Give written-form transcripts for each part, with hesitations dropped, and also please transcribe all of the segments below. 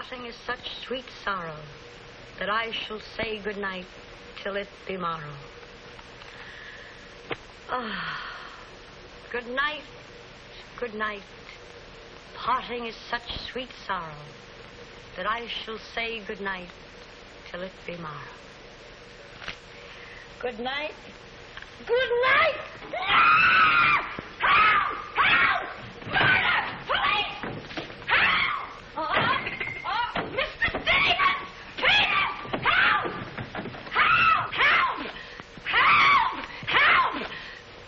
Parting is such sweet sorrow that I shall say good night till it be morrow. Good night, good night. Parting is such sweet sorrow that I shall say good night till it be morrow. Good night. Good night! Help! Help! Murder! Police! Help! Mr. Stevens! Peter! Help! Help! Help! Help! Help!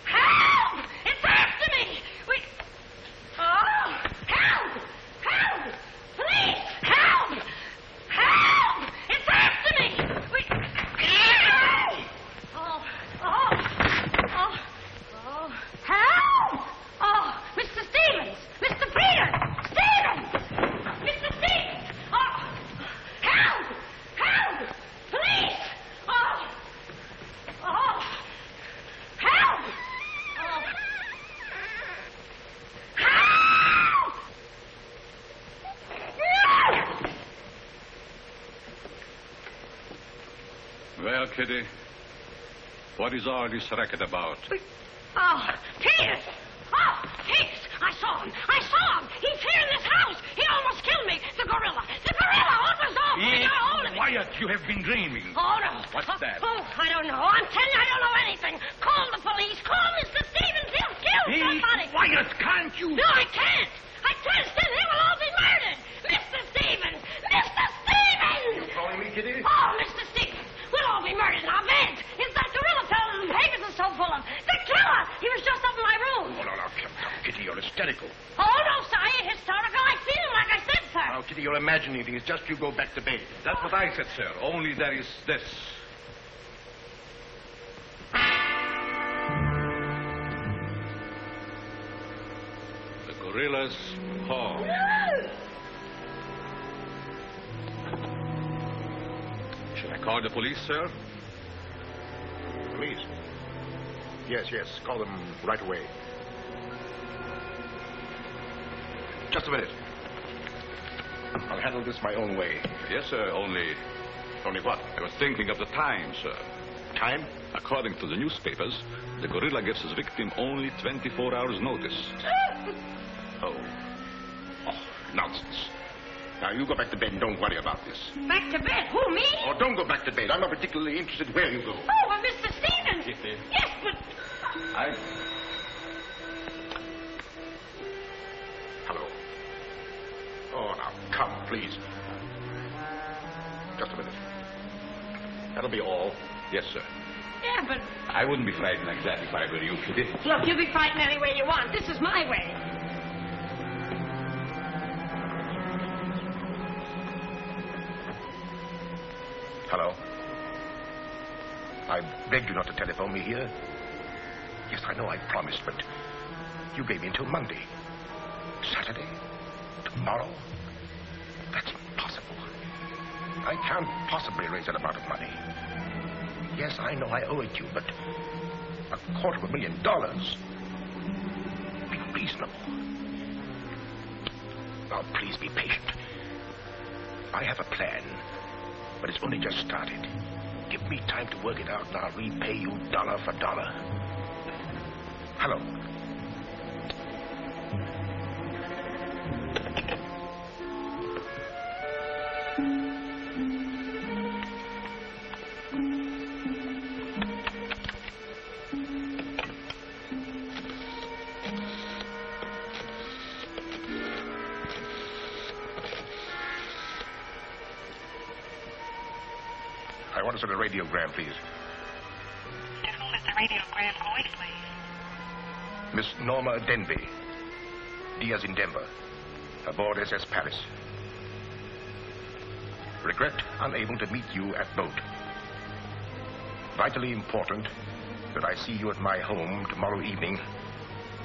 Help! It's after me! Help! Help! Police! Help! Help! It's after me! Help! Oh, Mr. Stevens! Mr. Peter! Stevens! Mr. Stevens! Oh, help! Help! Police! Oh, help! Oh, help! Well, Kitty, what is all this racket about? Oh, Peters! Oh, Peters! I saw him! He's here in this house! He almost killed me! The gorilla! What was off? He got hold of me! Quiet! You have been dreaming. Oh, no. What's that? Oh, I don't know. I'm telling you, I don't know anything. Call the police. Call Mr. Stevens. He'll kill somebody. Quiet! Can't you? No, I can't. Then they will all be murdered. Mr. Stevens! Mr. Stevens! You calling me, Kitty? Oh, Mr. Stevens! We'll all be murdered in our beds. It's that gorilla fellow the papers are so full of. The killer! He was just up in my room. Oh, no, come, Kitty, you're hysterical. Oh, no, sir. I ain't hysterical. I seen him like I said, sir. Now, Kitty, you're imagining things. Just you go back to bed. That's what I said, sir. Only there is this. The gorilla's paw. Should I call the police, sir? Police? Yes. Call them right away. Just a minute. I'll handle this my own way. Yes, sir, only... Only what? I was thinking of the time, sir. Time? According to the newspapers, the gorilla gives his victim only 24 hours' notice. Oh, nonsense. Now, you go back to bed and don't worry about this. Back to bed? Who, me? Oh, don't go back to bed. I'm not particularly interested where you go. Oh, well, Mr. Stevens. Kitty. Yes, but... Hello. Oh, now, come, please. Just a minute. That'll be all. Yes, sir. Yeah, but... I wouldn't be frightened like that if I were you, Kitty. Look, you be frightened any way you want. This is my way. Hello. I begged you not to telephone me here. Yes, I know I promised, but you gave me until Monday. Saturday? Tomorrow? That's impossible. I can't possibly raise that amount of money. Yes, I know I owe it you, but $250,000. Be reasonable. Now, please be patient. I have a plan, but it's only just started. Give me time to work it out, and I'll repay you dollar for dollar. Hello. I want to send a radiogram, please. To whom is the radiogram going, please? Miss Norma Denby. Diaz in Denver. Aboard SS Paris. Regret unable to meet you at boat. Vitally important that I see you at my home tomorrow evening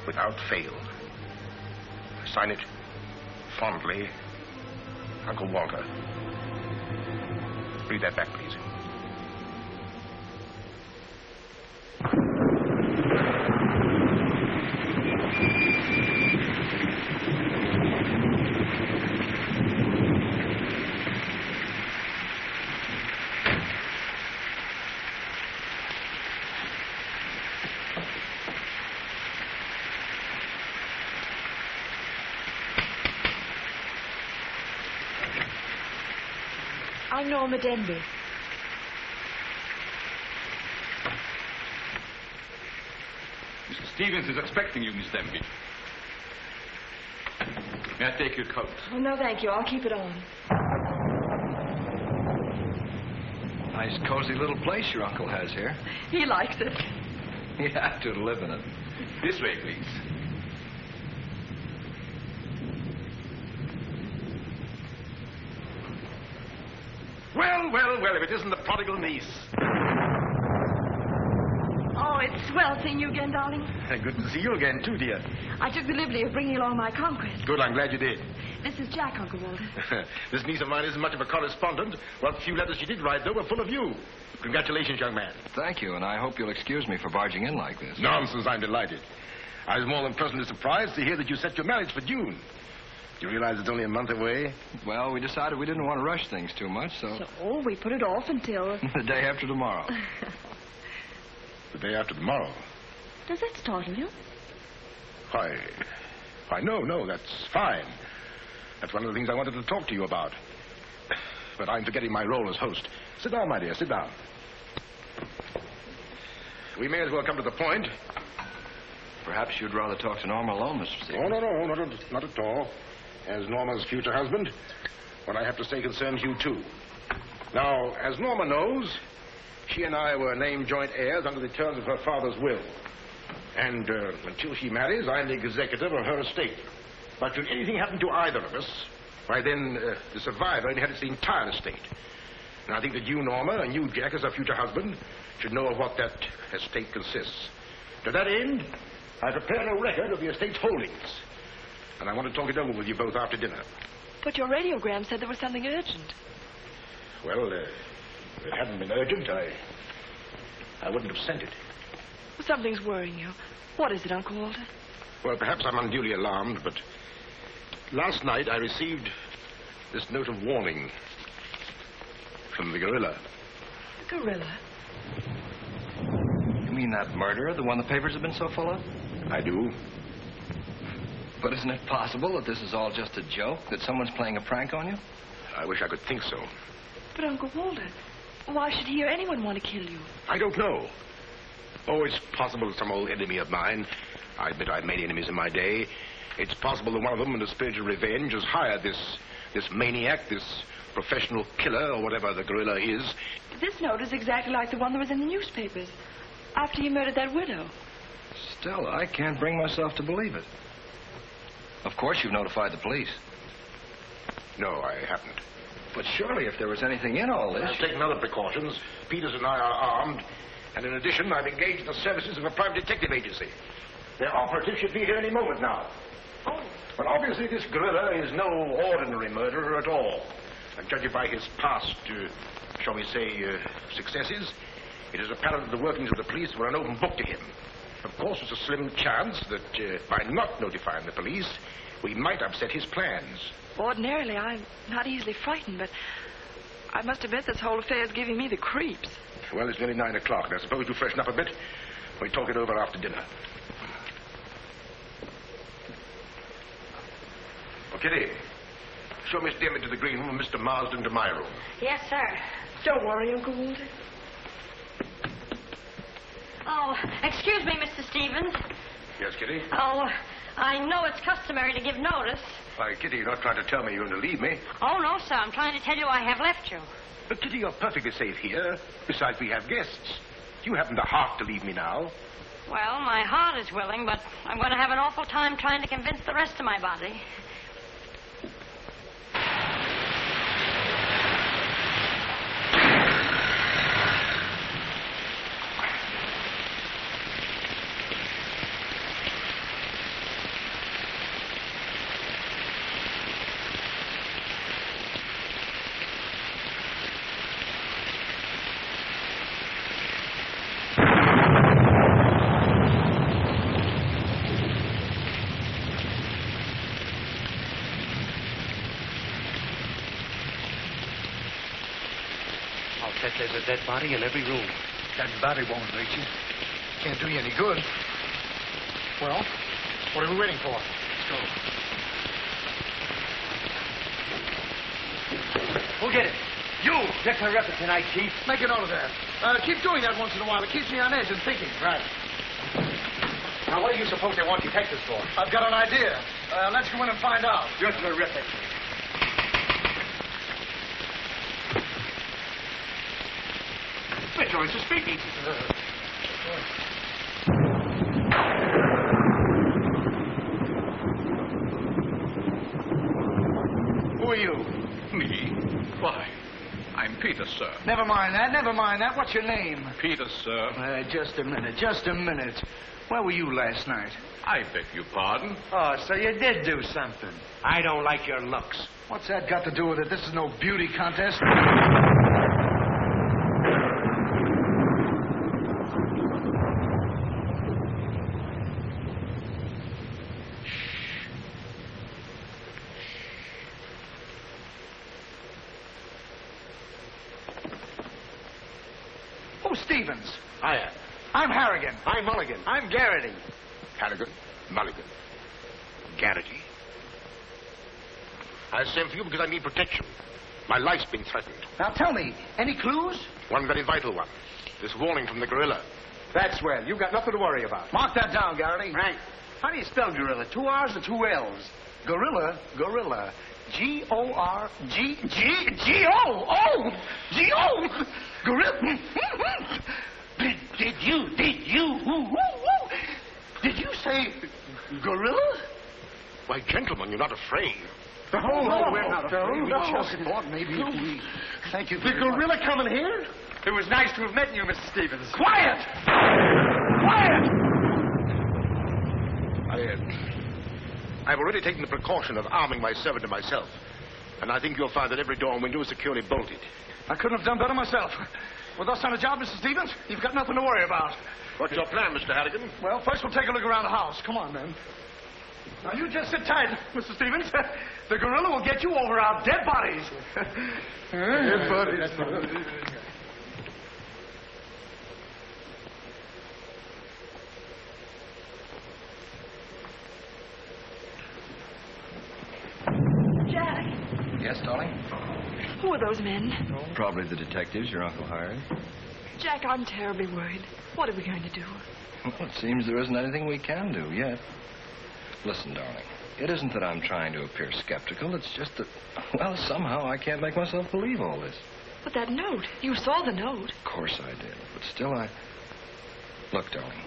without fail. Sign it fondly, Uncle Walter. Read that back, please. I'm Norma Denby. Mr. Stevens is expecting you, Miss Denby. May I take your coat? Oh, no, thank you. I'll keep it on. Nice, cozy little place your uncle has here. He likes it. You have to live in it. This way, please. Well, if it isn't the prodigal niece. Oh, it's swell seeing you again, darling. Good to see you again, too, dear. I took the liberty of bringing along my conquest. Good, I'm glad you did. This is Jack, Uncle Walter. This niece of mine isn't much of a correspondent. What few letters she did write, though, were full of you. Congratulations, young man. Thank you, and I hope you'll excuse me for barging in like this. Nonsense, I'm delighted. I was more than pleasantly surprised to hear that you set your marriage for June. Do you realize it's only a month away? Well, we decided we didn't want to rush things too much, so... So we put it off until... the day after tomorrow. The day after tomorrow. Does that startle you? Why, no, that's fine. That's one of the things I wanted to talk to you about. But I'm forgetting my role as host. Sit down, my dear, sit down. We may as well come to the point. Perhaps you'd rather talk to Norma alone, Mr. Stevens. Oh, no, not at all. As Norma's future husband, what I have to say concerns you, too. Now, as Norma knows, she and I were named joint heirs under the terms of her father's will. And until she marries, I'm the executive of her estate. But should anything happen to either of us, why then the survivor inherits the entire estate. And I think that you, Norma, and you, Jack, as her future husband, should know of what that estate consists. To that end, I prepared a record of the estate's holdings. And I want to talk it over with you both after dinner. But your radiogram said there was something urgent. Well, if it hadn't been urgent, I wouldn't have sent it. Something's worrying you. What is it, Uncle Walter? Well, perhaps I'm unduly alarmed, but last night I received this note of warning from the gorilla. The gorilla? You mean that murderer, the one the papers have been so full of? I do. But isn't it possible that this is all just a joke, that someone's playing a prank on you? I wish I could think so. But, Uncle Walter, why should he or anyone want to kill you? I don't know. Oh, it's possible that some old enemy of mine, I admit I've made enemies in my day, it's possible that one of them, in a spirit of revenge, has hired this maniac, this professional killer, or whatever the gorilla is. This note is exactly like the one that was in the newspapers after he murdered that widow. Stella, I can't bring myself to believe it. Of course you've notified the police. No, I haven't. But surely if there was anything in all this... I've taken other precautions. Peters and I are armed. And in addition, I've engaged the services of a private detective agency. Their operative should be here any moment now. Oh. But obviously this gorilla is no ordinary murderer at all. And judging by his past, shall we say, successes, it is apparent that the workings of the police were an open book to him. Of course, there's a slim chance that by not notifying the police, we might upset his plans. Ordinarily, I'm not easily frightened, but I must admit this whole affair is giving me the creeps. Well, it's nearly 9 o'clock, and I suppose you freshen up a bit. We talk it over after dinner. Oh, Kitty, show Miss Denby to the green room and Mr. Marsden to my room. Yes, sir. Don't worry, Uncle Walter. Oh, excuse me, Mr. Stevens. Yes, Kitty? Oh, I know it's customary to give notice. Why, Kitty, you're not trying to tell me you're going to leave me. Oh, no, sir. I'm trying to tell you I have left you. But, Kitty, you're perfectly safe here. Besides, we have guests. You haven't the heart to leave me now. Well, my heart is willing, but I'm going to have an awful time trying to convince the rest of my body. There's a dead body in every room. That body won't hurt you. Can't do you any good. Well, what are we waiting for? Let's go. Who'll get it? You! You're terrific tonight, Chief. Make a note of that. Keep doing that once in a while. It keeps me on edge and thinking. Right. Now, what do you suppose they want detectives for? I've got an idea. Let's go in and find out. You're terrific. Mitchell is speaking. Who are you? Me? Why, I'm Peter, sir. Never mind that. What's your name? Peter, sir. Just a minute. Where were you last night? I beg your pardon. Oh, so you did do something. I don't like your looks. What's that got to do with it? This is no beauty contest. Oh, Stevens. Hiya. I'm Harrigan. I'm Mulligan. I'm Garrity. Harrigan, Mulligan, Garrity. I sent for you because I need protection. My life's been threatened. Now tell me, any clues? One very vital one. This warning from the gorilla. That's swell. You've got nothing to worry about. Mark that down, Garrity. Right. How do you spell gorilla? 2 R's or 2 L's? Gorilla. G-O-R-G-G-G-O. G-O. Gorilla. Did you say gorilla? Why, gentlemen, you're not afraid. No, we're not afraid. We just thought maybe if we... Thank you The very gorilla much. coming here? It was nice to have met you, Mr. Stevens. Quiet! I've already taken the precaution of arming my servant and myself. And I think you'll find that every door and window is securely bolted. I couldn't have done better myself. With us on the job, Mr. Stevens, you've got nothing to worry about. What's your plan, Mr. Harrigan? Well, first we'll take a look around the house. Come on, then. Now, you just sit tight, Mr. Stevens. The gorilla will get you over our dead bodies. Dead bodies. Jack, Yes, darling? who are those men? Probably the detectives your uncle hired. Jack, I'm terribly worried. What are we going to do? Well, it seems there isn't anything we can do yet. Listen, darling, it isn't that I'm trying to appear skeptical. It's just that, well, somehow I can't make myself believe all this. But that note, you saw the note. Of course I did, but still Look, darling,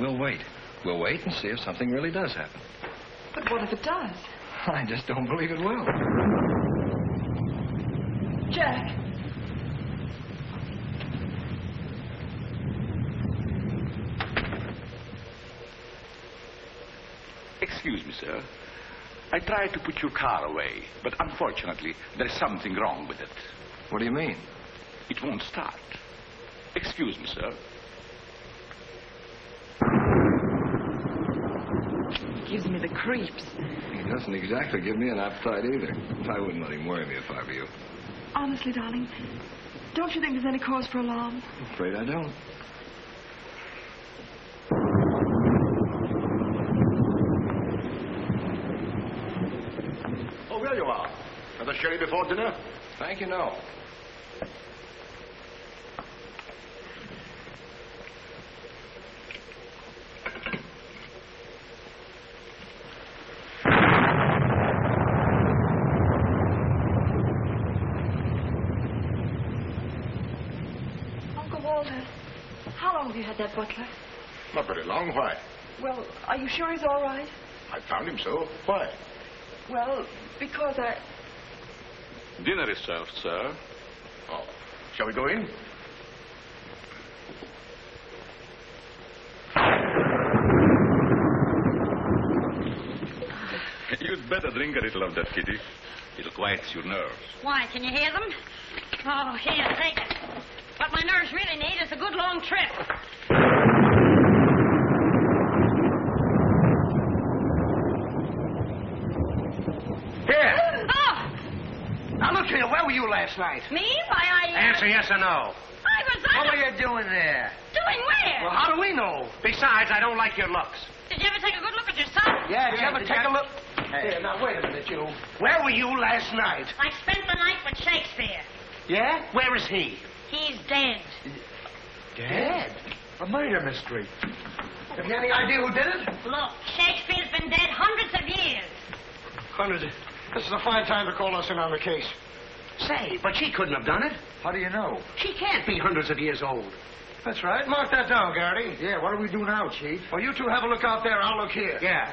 we'll wait. We'll wait and see if something really does happen. But what if it does? I just don't believe it will. Jack. Excuse me, sir. I tried to put your car away, but unfortunately, there's something wrong with it. What do you mean? It won't start. Excuse me, sir. It gives me the creeps. He doesn't exactly give me an appetite either. I wouldn't let him worry me if I were you. Honestly, darling, don't you think there's any cause for alarm? I'm afraid I don't. Oh, there you are. Another sherry before dinner? Thank you, no. Uncle Walter, how long have you had that butler? Not very long. Why? Well, are you sure he's all right? I found him so. Why? Well, because I... Dinner is served, sir. Oh. Shall we go in? You'd better drink a little of that, Kitty. It'll quiet your nerves. Why, can you hear them? Oh, here, take it. What my nerves really need is a good long trip. Here. Oh, Now, look here. Where were you last night? me? Why, Answer yes or no. I was... What were you doing there? Doing where? Well, how do we know? Besides, I don't like your looks. Did you ever take a good look at yourself? Yeah, did you ever did take you- a look? Hey. Here, now, wait a minute, you. Where were you last night? I spent the night with Shakespeare. Yeah? Where is he? He's dead. Dead? A murder mystery. Have you any idea who did it? Look, Shakespeare's been dead hundreds of years. Hundreds. This is a fine time to call us in on the case. Say, but she couldn't have done it. How do you know? She can't be hundreds of years old. That's right. Mark that down, Garrity. Yeah, what do we do now, Chief? Well, you two have a look out there. I'll look here. Yeah.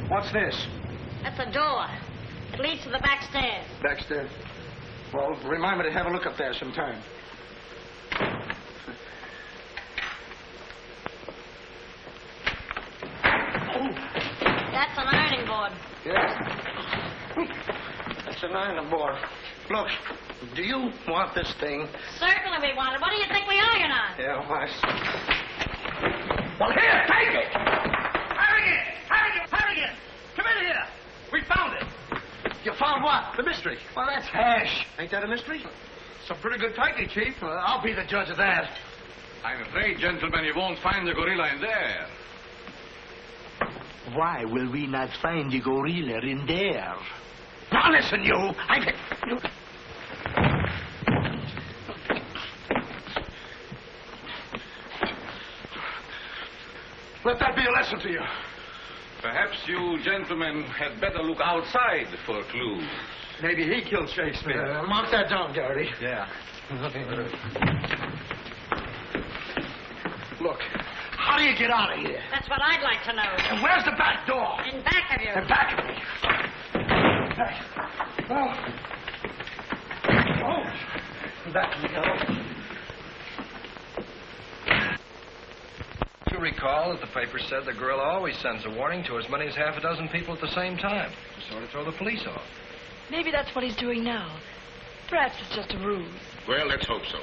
What's this? That's a door. It leads to the back stairs. Backstairs. Well, remind me to have a look up there sometime. That's an ironing board. Yes. That's an ironing board. Look, do you want this thing? Certainly we want it. What do you think we iron on? Yeah, why? Well, here, take it! Harrigan! Come in here! We found it. You found what? The mystery. Well, that's hash. Ain't that a mystery? Some pretty good tightly, Chief. I'll be the judge of that. I'm afraid, gentlemen, you won't find the gorilla in there. Why will we not find the gorilla in there? Now listen, you. Let that be a lesson to you. Perhaps you gentlemen had better look outside for clues. Maybe he killed Shakespeare. Mark that down, Garrity. Yeah. Look, how do you get out of here? That's what I'd like to know. And where's the back door? In back of you. In back of me. Back we go. You recall that the paper said the gorilla always sends a warning to as many as half a dozen people at the same time to sort of throw the police off. Maybe that's what he's doing now. Perhaps it's just a ruse. Well, let's hope so.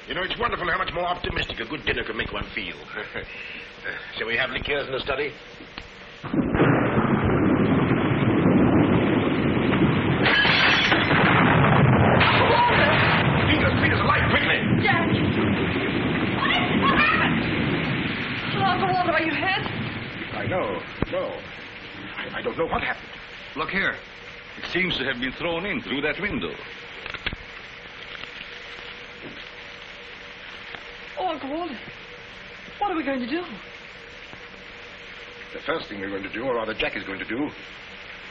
You know, it's wonderful how much more optimistic a good dinner can make one feel. Shall we have liqueurs in the study? Peter's alive, quickly! Jack! What happened? Uncle Walter, are you hit? I know. No. I don't know what happened. Look here. It seems to have been thrown in through that window. Oh, Uncle Walter, what are we going to do? The first thing we're going to do, or rather Jack is going to do,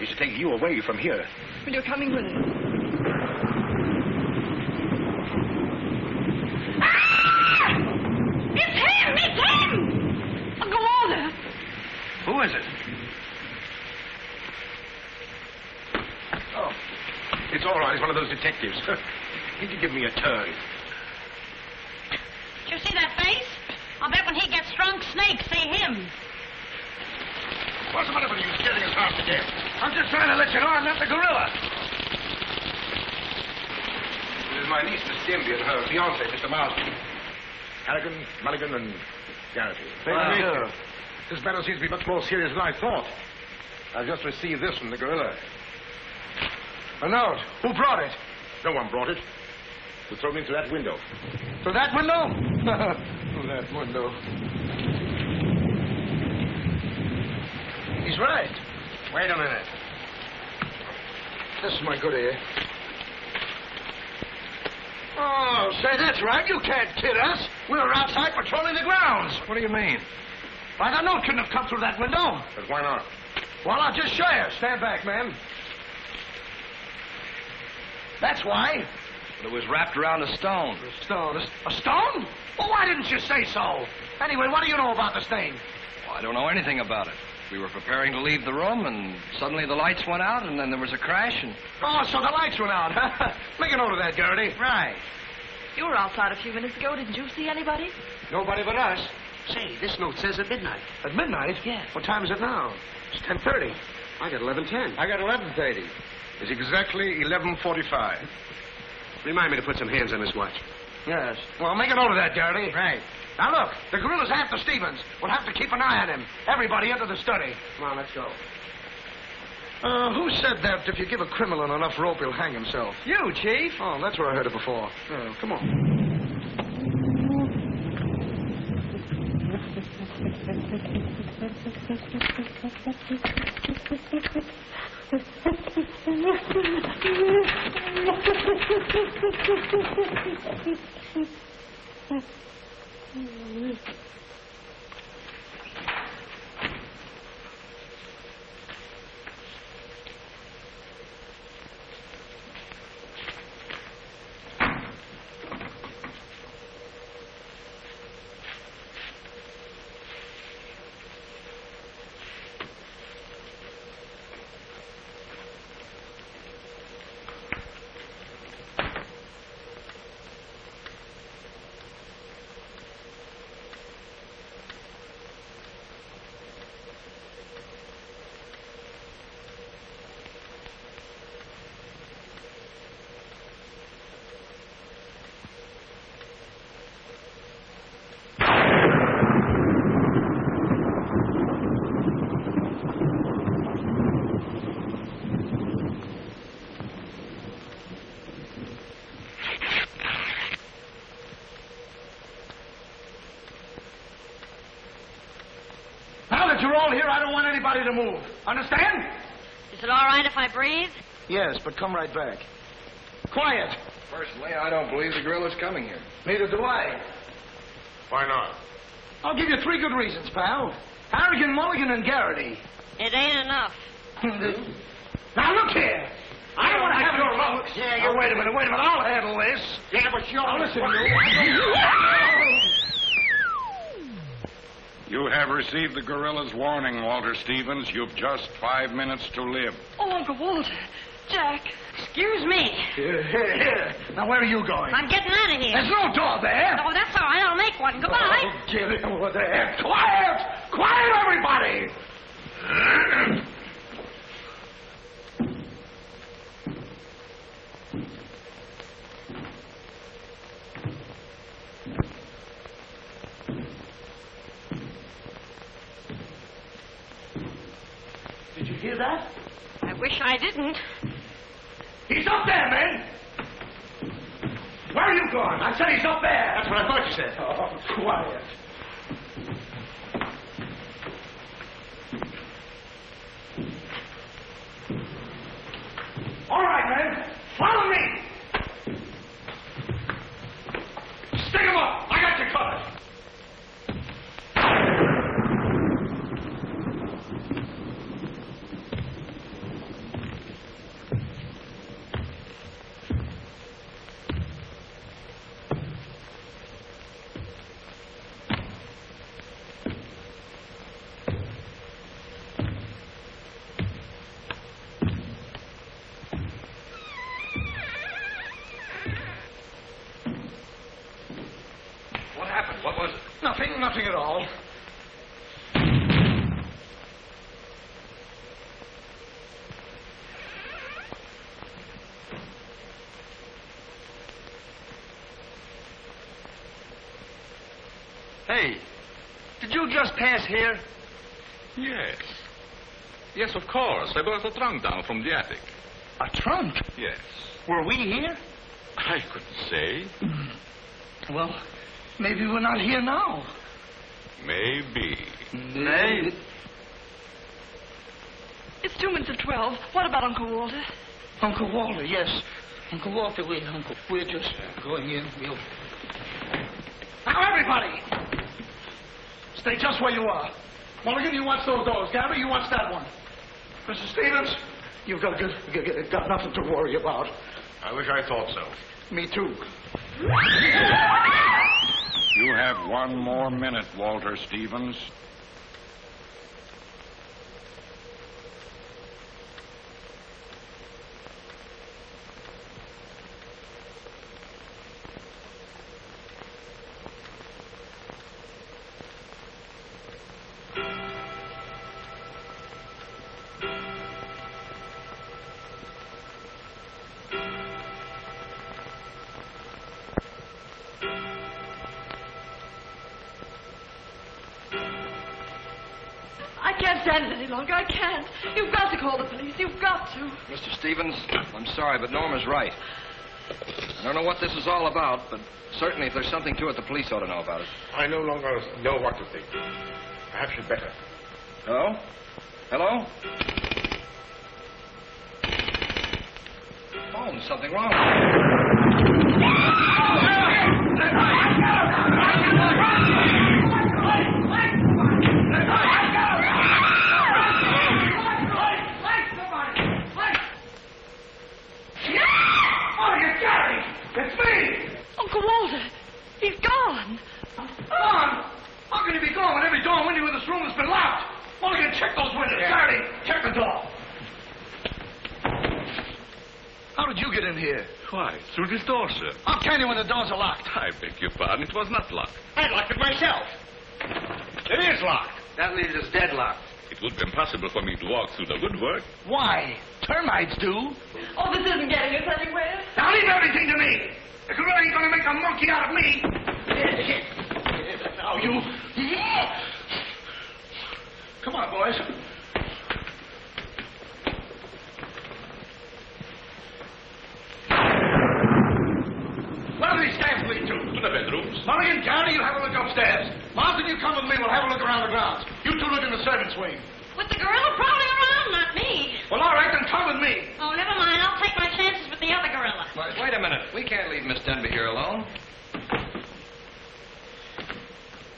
is to take you away from here. Well, you're coming with us. Ah! It's him! It's him! Uncle Walter! Who is it? Oh. It's all right. It's one of those detectives. He can give me a turn. Did you see that face? I'll bet when he gets drunk, snakes see him. What's the matter with you scaring us half to death? I'm just trying to let you know I'm not the gorilla. This is my niece, Miss Denby, and her fiancé, Mr. Marsden. Harrigan, Mulligan, and Garrity. This matter seems to be much more serious than I thought. I've just received this from the gorilla. A note. Who brought it? No one brought it. It was thrown in through that window. Through that window? Through that window. He's right. Wait a minute. This is my good ear. Oh, say, that's right. You can't kid us. We were outside patrolling the grounds. What do you mean? Why, the note couldn't have come through that window. But why not? Well, I'll just show you. Stand back, man. That's why. But it was wrapped around a stone. A stone? A stone? Well, why didn't you say so? Anyway, what do you know about this thing? Well, I don't know anything about it. We were preparing to leave the room, and suddenly the lights went out, and then there was a crash, and... Oh, so the lights went out. Make a note of that, Garrity. Right. You were outside a few minutes ago. Didn't you see anybody? Nobody but us. Say, this note says at midnight. At midnight? Yes. What time is it now? It's 10:30. I got 11:10. I got 11:30. It's exactly 11:45. Remind me to put some hands on this watch. Yes. Well, make a note of that, Garrity. Right. Now, look, the gorilla's after Stevens. We'll have to keep an eye on him. Everybody into the study. Come on, let's go. Who said that if you give a criminal enough rope, he'll hang himself? You, Chief. Oh, that's where I heard it before. Come on. You're all here. I don't want anybody to move. Understand? Is it all right if I breathe? Yes, but come right back. Quiet. Personally, I don't believe the gorilla's coming here. Neither do I. Why not? I'll give you 3 good reasons, pal. Harrigan, Mulligan, and Garrity. It ain't enough. Now, look here. I don't want to have your vote. Yeah, wait a minute. I'll handle this. Yeah, but you're... Now, listen, you. You have received the gorilla's warning, Walter Stevens. You've just 5 minutes to live. Oh, Uncle Walter. Jack. Excuse me. Here. Now, where are you going? I'm getting out of here. There's no door there. Oh, that's all right. I'll make one. Goodbye. Oh, get it over there. Quiet! Quiet, everybody! Did you hear that? I wish I didn't. He's up there, man! Where are you going? I said he's up there. That's what I thought you said. Oh, quiet. All right, men. Follow me. Stick him up. I got you covered. What was it? Nothing at all. Hey, did you just pass here? Yes. Yes, of course. I brought a trunk down from the attic. A trunk? Yes. Were we here? I couldn't say. Well, maybe we're not here now. Maybe. Maybe. It's 2 minutes of 12. What about Uncle Walter? Uncle Walter, yes. Uncle Walter, we're just going in. We'll... Now, everybody! Stay just where you are. Mulligan, you watch those doors. Gary, you watch that one. Mr. Stevens, you've got nothing to worry about. I wish I thought so. Me too. You have 1 more minute, Walter Stevens. I can't stand it any longer. I can't. You've got to call the police. You've got to. Mr. Stevens, I'm sorry, but Norma's right. I don't know what this is all about, but certainly if there's something to it, the police ought to know about it. I no longer know what to think. Perhaps you'd better. Hello? Hello? Oh, there's something wrong. It's me! Uncle Walter, he's gone. Gone? How can he be gone when every door and window in this room has been locked? Mulligan, check those windows. Saturday, check the door. How did you get in here? Why, through this door, sir. How can you when the doors are locked? I beg your pardon. It was not locked. I locked it myself. It is locked. That leaves us deadlocked. It would be impossible for me to walk through the woodwork. Why? Termites do. Oh, this isn't getting us anywhere. Now leave everything to me. The gorilla ain't gonna make a monkey out of me. Now you. Come on, boys. Where do these stairs lead to? To the bedrooms. Mulligan, Garrity, you have a look upstairs. Marsden, you come with me. We'll have a look around the grounds. You two look in the servants' wing. With the gorilla prowling around, not me. Well, all right, then come with me. Oh, never mind. I'll take my chances with the other gorilla. Wait a minute. We can't leave Miss Denby here alone.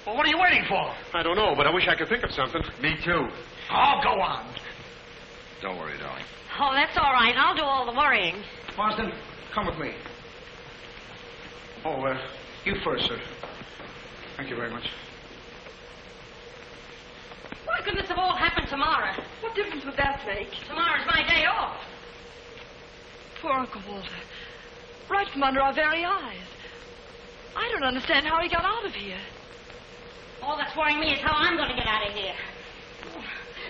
Well, what are you waiting for? I don't know, but I wish I could think of something. Me too. Oh, go on. Don't worry, darling. Oh, that's all right. I'll do all the worrying. Marsden, come with me. Oh, you first, sir. Thank you very much. Why couldn't this have all happened tomorrow? What difference would that make? Tomorrow's my day off. Poor Uncle Walter. Right from under our very eyes. I don't understand how he got out of here. All that's worrying me is how I'm going to get out of here.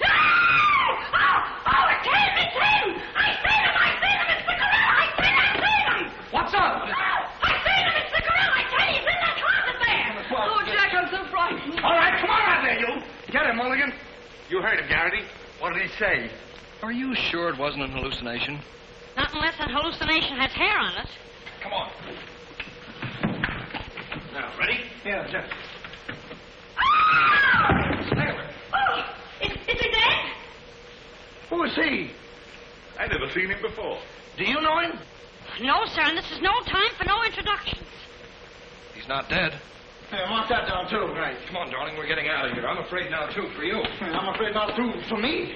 Oh, it's him! It's him! I seen him! It's the gorilla! I seen him! What's up? Oh, I seen him! It's the gorilla! I tell you, he's in that closet there! Oh, Jack, I'm so frightened. All right, come on out there, you. Get him, Mulligan. You heard him, Garrity. What did he say? Are you sure it wasn't an hallucination? Not unless an hallucination has hair on it. Come on. Now, ready? Yeah, Jeff. Oh, is he dead? Who is he? I never seen him before. Do you know him? No, sir, and this is no time for no introductions. He's not dead. Yeah, mark that down, too. Right. Come on, darling. We're getting out of here. I'm afraid now, too, for you. I'm afraid not, too, for me.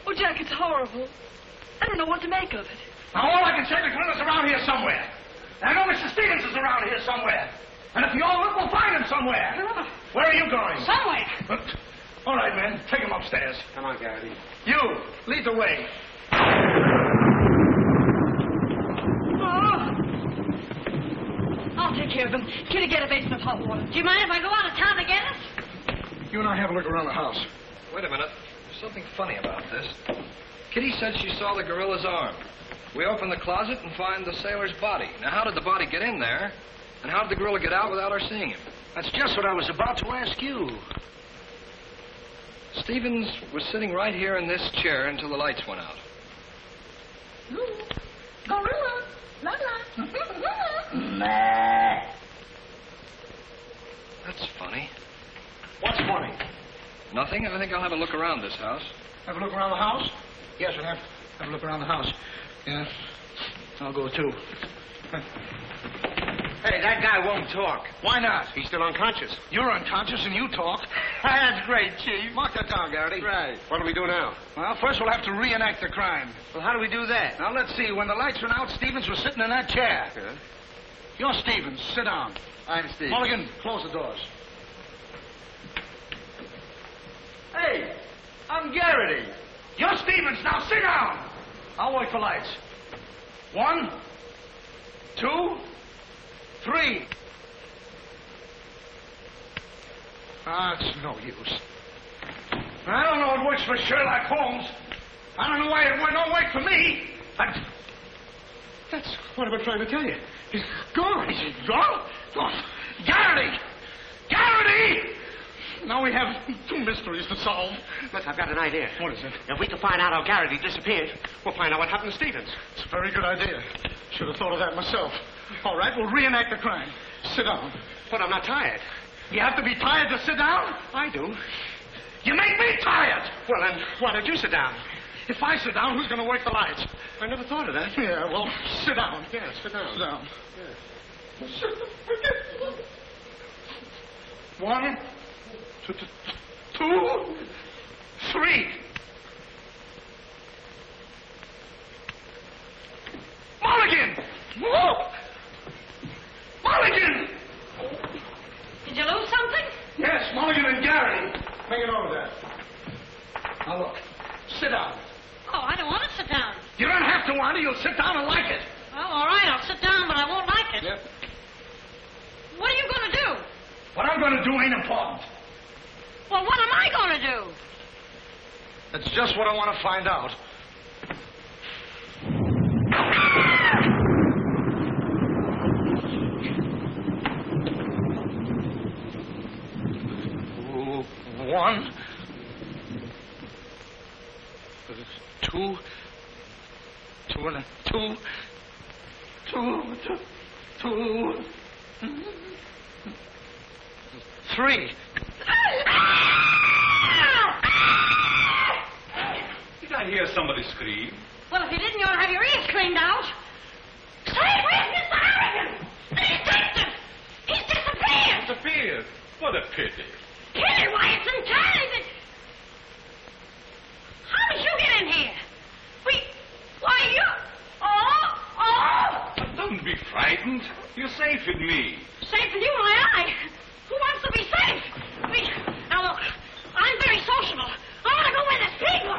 Oh, Jack, it's horrible. I don't know what to make of it. Now, all I can say, the gorilla's around here somewhere. And I know Mr. Stevens is around here somewhere. And if you all look, we'll find him somewhere. Where are you going? Somewhere. All right, men. Take him upstairs. Come on, Garrity. You, lead the way. I'll take care of him. Kitty, get a basin of hot water. Do you mind if I go out of town to get us? You and I have a look around the house. Wait a minute. There's something funny about this. Kitty said she saw the gorilla's arm. We open the closet and find the sailor's body. Now, how did the body get in there? And how did the gorilla get out without our seeing him? That's just what I was about to ask you. Stevens was sitting right here in this chair until the lights went out. Gorilla. La la. That's funny. What's funny? Nothing. I think I'll have a look around this house. Have a look around the house? Yes, we'll have a look around the house. Yeah. I'll go, too. Hey, that guy won't talk. Why not? He's still unconscious. You're unconscious and you talk. That's great, Chief. Mark that down, Garrity. Right. What do we do now? Well, first we'll have to reenact the crime. Well, how do we do that? Now, let's see. When the lights went out, Stevens was sitting in that chair. Yeah. You're Stevens. Sit down. I'm Steve. Mulligan, close the doors. Hey, I'm Garrity. You're Stevens. Now, sit down. I'll wait for lights. 1, 2, 3. It's no use. I don't know it works for Sherlock Holmes. I don't know why it don't work for me. That's what I've been trying to tell you. He's gone. He's gone? Oh, Garrity! Garrity! Now we have 2 mysteries to solve. Look, I've got an idea. What is it? If we can find out how Garrity disappeared, we'll find out what happened to Stevens. It's a very good idea. Should have thought of that myself. All right, we'll reenact the crime. Sit down. But I'm not tired. You have to be tired to sit down? I do. You make me tired! Well, then, why don't you sit down? If I sit down, who's going to work the lights? I never thought of that. Yeah, well, sit down. Yeah, sit down. Sit down. Yeah. 1, 2, 3. Mulligan! Whoa! Mulligan! Did you lose something? Yes, Mulligan and Gary. Bring it over there. Now, look. Sit down. Oh, I don't want to sit down. You don't have to want it. You'll sit down and like it. Well, all right, I'll sit down, but I won't like it. Yep. What are you going to do? What I'm going to do ain't important. Well, what am I going to do? That's just what I want to find out. One, 2, 3. Did I hear somebody scream? Well, if you didn't, you ought to have your ears cleaned out. Say, where's Mr. Harrigan? He's distant. He's disappeared. Disappeared? What a pity. Kitty, why, it's entirely... How did you get in here? Why, you... Oh! Don't be frightened. You're safe with me. Safe with you, my eye. Who wants to be safe? Now, look, I'm very sociable. I want to go where there's people.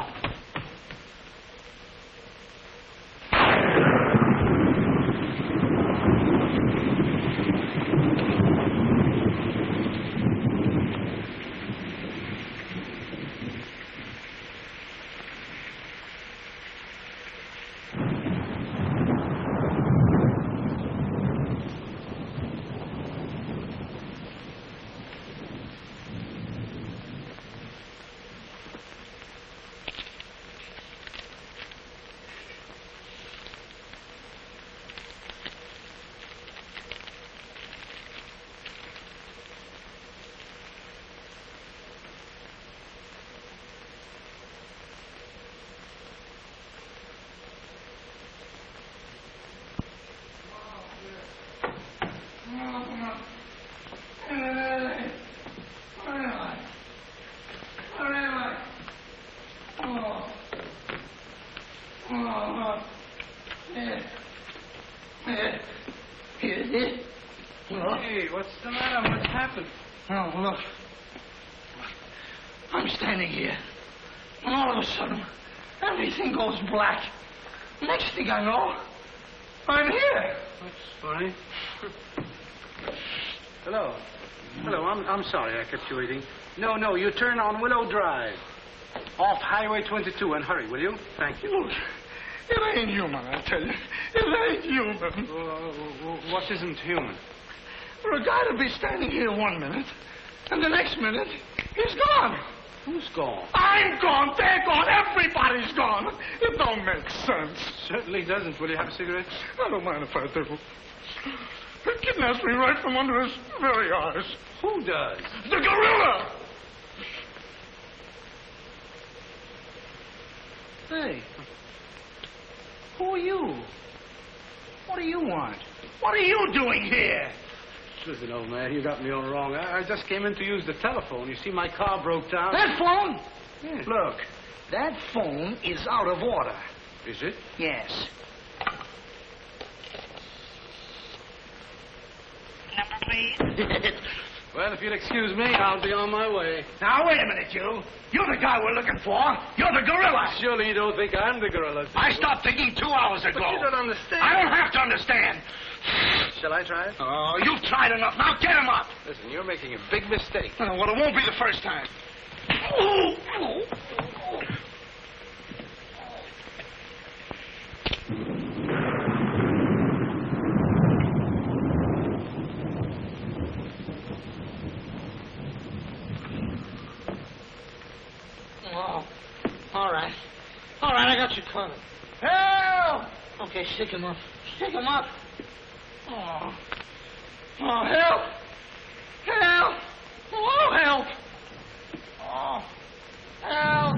Hey, what's the matter? What's happened? Oh, look. I'm standing here. And all of a sudden, everything goes black. Next thing I know, I'm here. That's funny. Hello. Hello, I'm sorry I kept you waiting. No, you turn on Willow Drive. Off Highway 22 and hurry, will you? Thank you. Look, it ain't human, I tell you. It ain't human. What isn't human? For a guy to be standing here 1 minute, and the next minute, he's gone. Who's gone? I'm gone. They're gone. Everybody's gone. It don't make sense. Certainly doesn't. Will you have a cigarette? I don't mind if I do. He kidnaps me right from under his very eyes. Who does? The gorilla! Hey. Who are you? What do you want? What are you doing here? Listen, old man, you got me all wrong. I just came in to use the telephone. You see, my car broke down. That phone? Yeah. Look, that phone is out of order. Is it? Yes. Number, please. Well, if you'll excuse me, I'll be on my way. Now, wait a minute, you. You're the guy we're looking for. You're the gorilla. Surely you don't think I'm the gorilla. I stopped thinking 2 hours ago. But you don't understand. I don't have to understand. Shall I try it? Oh, you've tried enough. Now get him up. Listen, you're making a big mistake. Well, it won't be the first time. Oh, all right. All right, I got you covered. Help! Okay, shake him up. Shake him up. Oh, help! Help! Oh, help! Oh, help!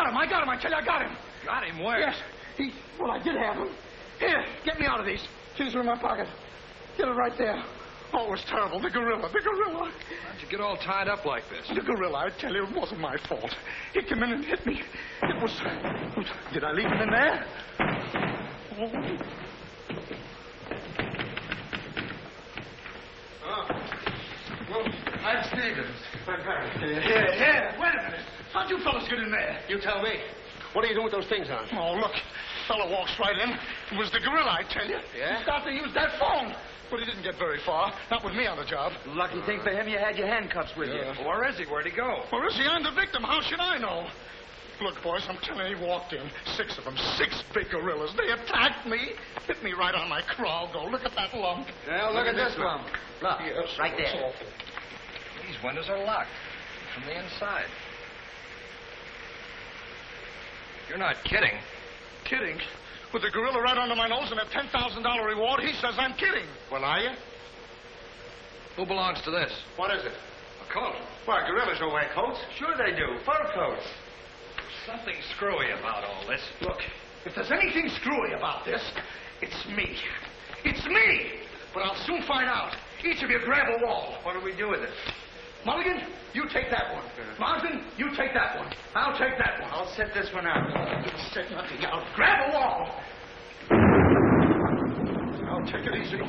him. I tell you, I got him. Got him where? Yes. Well, I did have him. Here, get me out of these. Keys are in my pocket. Get it right there. Oh, it was terrible. The gorilla. How'd you get all tied up like this? The gorilla, I tell you, it wasn't my fault. He came in and hit me. It was... Did I leave him in there? Oh. Well, I'm Stevens. Here. Wait a minute. How'd you fellas get in there? You tell me. What are you doing with those things on? Oh, look. Fellow walks right in. It was the gorilla, I tell you. Yeah? He started to use that phone. But he didn't get very far. Not with me on the job. Lucky thing for him you had your handcuffs with you. Well, where is he? Where'd he go? Where is he? I'm the victim. How should I know? Look, boys, I'm telling you, he walked in. 6 of them. 6 big gorillas. They attacked me. Hit me right on my crawl. Go. Look at that lump. Well, look at this lump. Look, yes, right it's there. awful. These windows are locked from the inside. You're not kidding. Kidding? With the gorilla right under my nose and a $10,000 reward, he says I'm kidding. Well, are you? Who belongs to this? What is it? A coat. Why, gorillas don't wear coats. Sure they do. Fur coats. Something screwy about all this. Look, if there's anything screwy about this, it's me. It's me! But I'll soon find out. Each of you grab a wall. What do we do with it? Mulligan, you take that one. Marsden, you take that one. I'll take that one. I'll set this one out. You set nothing out. Grab a wall. Now, take it easy.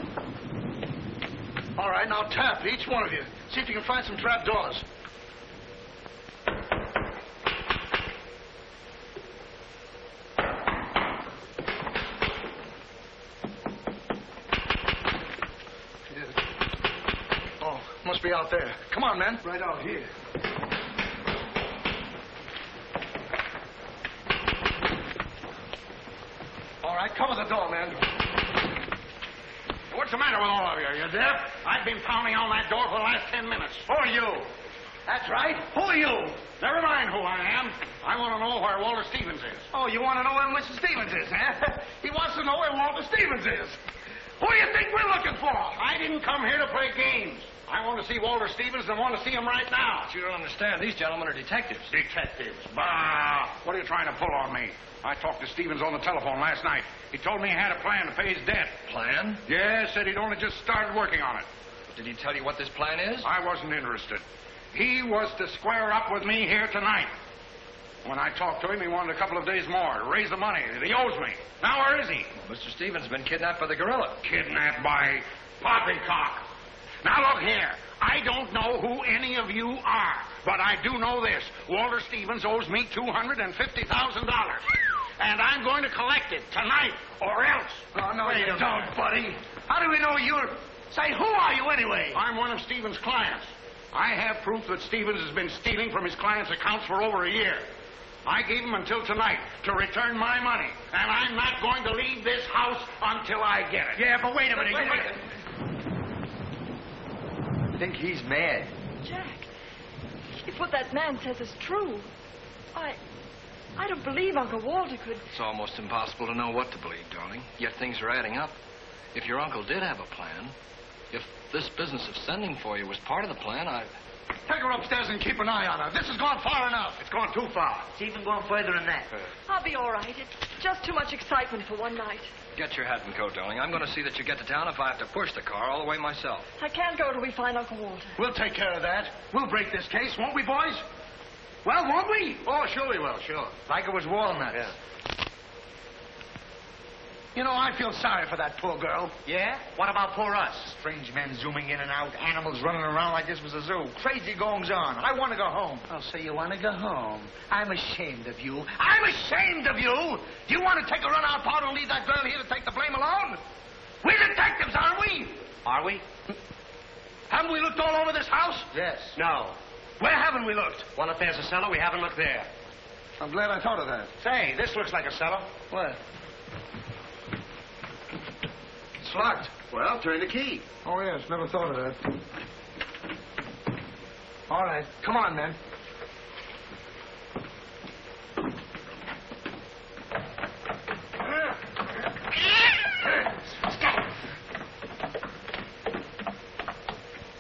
All right, now tap, each one of you. See if you can find some trap doors. Oh, must be out there. Come on, men. Right out here. All right, cover the door, man. What's the matter with all of you? You deaf? I've been pounding on that door for the last 10 minutes. Who are you? That's right. Who are you? Never mind who I am. I want to know where Walter Stevens is. Oh, you want to know where Mr. Stevens is, huh? He wants to know where Walter Stevens is. Who do you think we're looking for? I didn't come here to play games. I want to see Walter Stevens and want to see him right now. But you don't understand. These gentlemen are detectives. Detectives? Bah! What are you trying to pull on me? I talked to Stevens on the telephone last night. He told me he had a plan to pay his debt. Plan? Yes, said he'd only just started working on it. Did he tell you what this plan is? I wasn't interested. He was to square up with me here tonight. When I talked to him, he wanted a couple of days more to raise the money that he owes me. Now, where is he? Well, Mr. Stevens has been kidnapped by the gorilla. Kidnapped by poppycock. Now, look here. I don't know who any of you are, but I do know this. Walter Stevens owes me $250,000. And I'm going to collect it tonight, or else. Oh, no, you don't, buddy. How do we know you're... Say, who are you anyway? I'm one of Stevens' clients. I have proof that Stevens has been stealing from his clients' accounts for over a year. I gave him until tonight to return my money, and I'm not going to leave this house until I get it. Yeah, but wait a minute. I think he's mad. Jack, if what that man says is true, I don't believe Uncle Walter could... It's almost impossible to know what to believe, darling. Yet things are adding up. If your uncle did have a plan, if this business of sending for you was part of the plan, Take her upstairs and keep an eye on her. This has gone far enough. It's gone too far. It's even going further than that. I'll be all right. It's just too much excitement for one night. Get your hat and coat, darling. I'm going to see that you get to town if I have to push the car all the way myself. I can't go till we find Uncle Walter. We'll take care of that. We'll break this case, won't we, boys? Well, won't we? Oh, sure we will, sure. Like it was walnuts. Yeah. You know, I feel sorry for that poor girl. Yeah? What about poor us? Strange men zooming in and out, animals running around like this was a zoo. Crazy goings on. I want to go home. Oh, so you want to go home? I'm ashamed of you. I'm ashamed of you! Do you want to take a run-out part and leave that girl here to take the blame alone? We're detectives, aren't we? Are we? Haven't we looked all over this house? Yes. No. Where haven't we looked? Well, if there's a cellar, we haven't looked there. I'm glad I thought of that. Say, this looks like a cellar. What? It's locked. Well, turn the key. Oh, yes. Never thought of that. All right. Come on, then.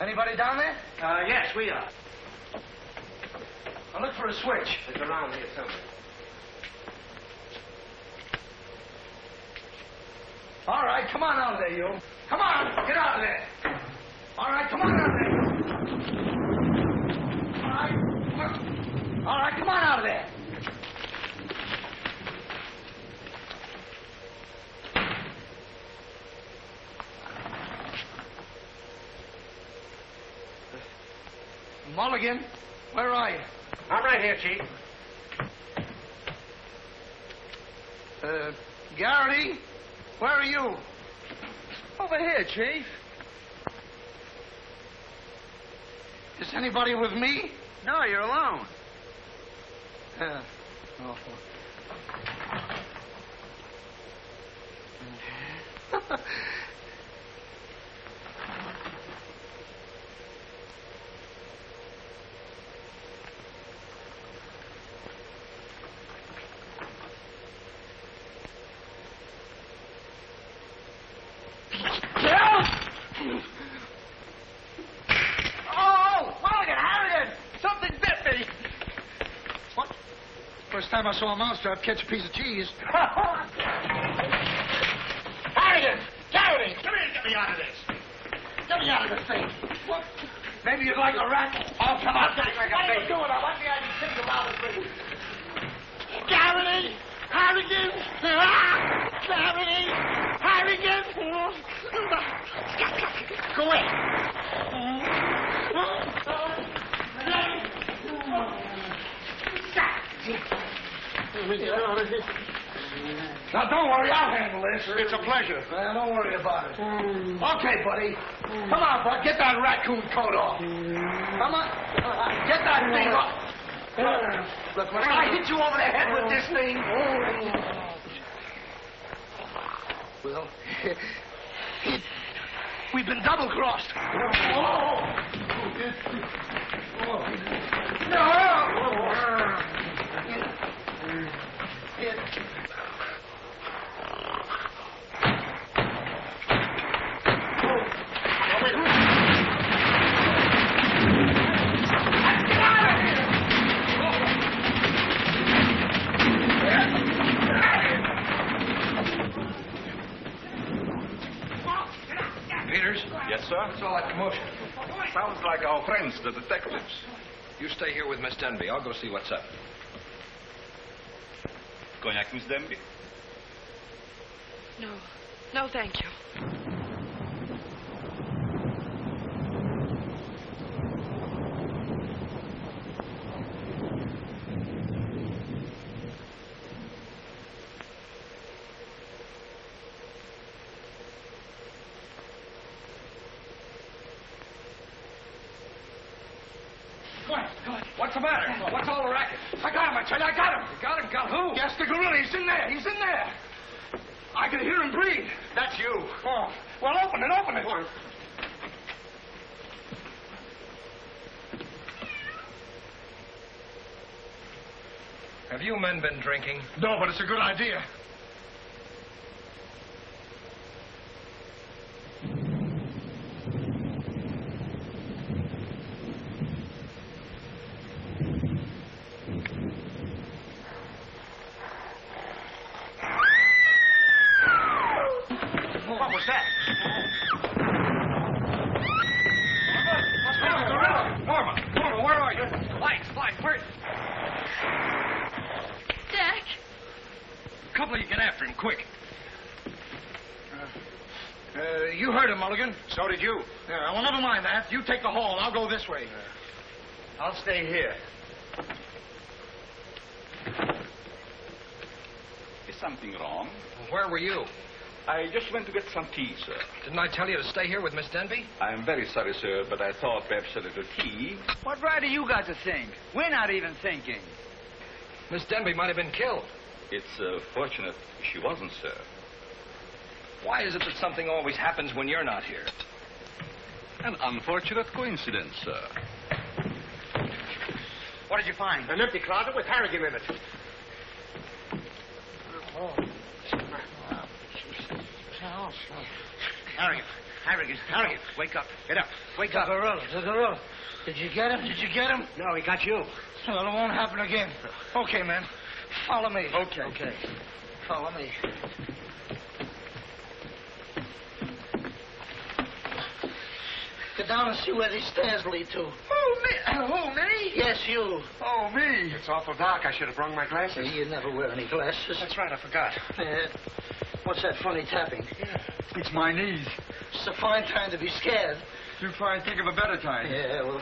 Anybody down there? Yes, we are. I'll look for a switch. It's around here somewhere. All right, come on out of there, you. Come on, get out of there. All right, come on out of there, you. All right, come on. All right, come on out of there. Mulligan, where are you? I'm right here, Chief. Garrity, where are you? Over here, Chief. Is anybody with me? No, you're alone. Oh. First time I saw a mousetrap catch a piece of cheese. Harrigan! Garrity! Come here and get me out of this. Get me out of this thing. What? Maybe you'd like a rat? Oh, come on. What are you doing? I want the idea to think about it, please. Garrity! Harrigan! Garrity! Harrigan! Go away. Now, don't worry, I'll handle this. It's a pleasure. Don't worry about it. Okay, buddy. Come on, bud. Get that raccoon coat off. Come on. Get that thing off. Look, when I hit you over the head with this thing... Well, we've been double-crossed. Peters? Yes, sir? What's all that commotion? Sounds like our friends, the detectives. You stay here with Miss Denby. I'll go see what's up. Cognac, Miss Denby? No. No, thank you. What's the matter? What's all the racket? I got him, I tell you, I got him. You got him? Got who? Yes, the gorilla. He's in there. He's in there. I can hear him breathe. That's you. Oh, well, open it, open it. Have you men been drinking? No, but it's a good idea. What was that? Norma, where are you? Lights, where? Jack? A couple of you get after him, quick. You heard him, Mulligan. So did you. Yeah, well, never mind that. You take the hall. I'll go this way. I'll stay here. Is something wrong? Where were you? I just went to get some tea, sir. Didn't I tell you to stay here with Miss Denby? I'm very sorry, sir, but I thought perhaps a little tea. What right do you got to think? We're not even thinking. Miss Denby might have been killed. It's fortunate she wasn't, sir. Why is it that something always happens when you're not here? An unfortunate coincidence, sir. What did you find? An empty closet with Harrigan in it. Harrigan, wake up. Get up. Wake up. The gorilla. Did you get him? No, he got you. Well, it won't happen again. Okay, man. Follow me. Okay. Follow me. Get down and see where these stairs lead to. Who, me? Yes, you. Oh, me. It's awful dark. I should have brought my glasses. You never wear any glasses. That's right, I forgot. What's that funny tapping? It's my knees. It's a fine time to be scared. You try and think of a better time. Yeah, well...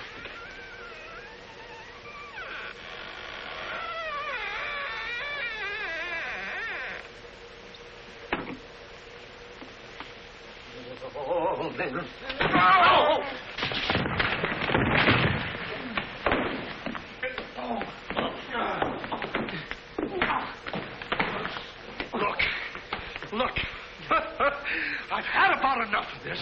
Look. I've had about enough of this.